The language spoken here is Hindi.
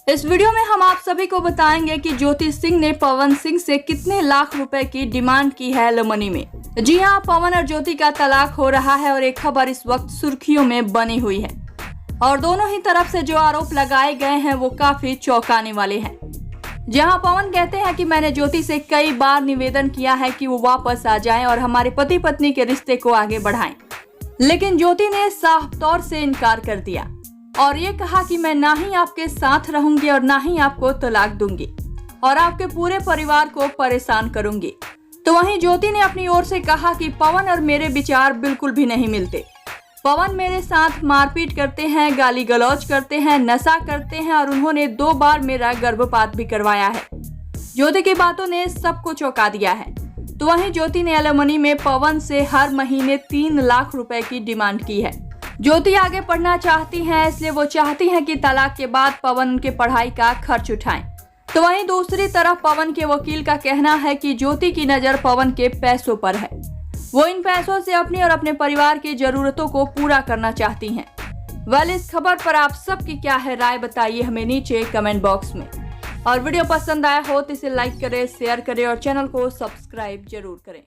इस वीडियो में हम आप सभी को बताएंगे कि ज्योति सिंह ने पवन सिंह से कितने लाख रुपए की डिमांड की है एलिमनी में। जी हां, पवन और ज्योति का तलाक हो रहा है और एक खबर इस वक्त सुर्खियों में बनी हुई है और दोनों ही तरफ से जो आरोप लगाए गए हैं वो काफी चौंकाने वाले हैं। जहां पवन कहते हैं कि मैंने ज्योति से कई बार निवेदन किया है कि वो वापस आ जाएं और हमारे पति पत्नी के रिश्ते को आगे बढ़ाएं, लेकिन ज्योति ने साफ तौर से इनकार कर दिया और ये कहा कि मैं ना ही आपके साथ रहूंगी और ना ही आपको तलाक दूंगी और आपके पूरे परिवार को परेशान करूंगी। तो वहीं ज्योति ने अपनी ओर से कहा कि पवन और मेरे विचार बिल्कुल भी नहीं मिलते। पवन मेरे साथ मारपीट करते हैं, गाली गलौज करते हैं, नशा करते हैं और उन्होंने 2 बार मेरा गर्भपात भी करवाया है। ज्योति की बातों ने सबको चौंका दिया है। तो वहीं ज्योति ने एलिमनी में पवन से हर महीने 3 लाख रुपए की डिमांड की है। ज्योति आगे पढ़ना चाहती हैं, इसलिए वो चाहती हैं कि तलाक के बाद पवन उनके पढ़ाई का खर्च उठाएं। तो वहीं दूसरी तरफ पवन के वकील का कहना है कि ज्योति की नज़र पवन के पैसों पर है। वो इन पैसों से अपनी और अपने परिवार की जरूरतों को पूरा करना चाहती हैं। इस खबर पर आप सबकी क्या है राय, बताइए हमें नीचे कमेंट बॉक्स में। और वीडियो पसंद आया हो तो इसे लाइक करें, शेयर करें और चैनल को सब्सक्राइब जरूर करें।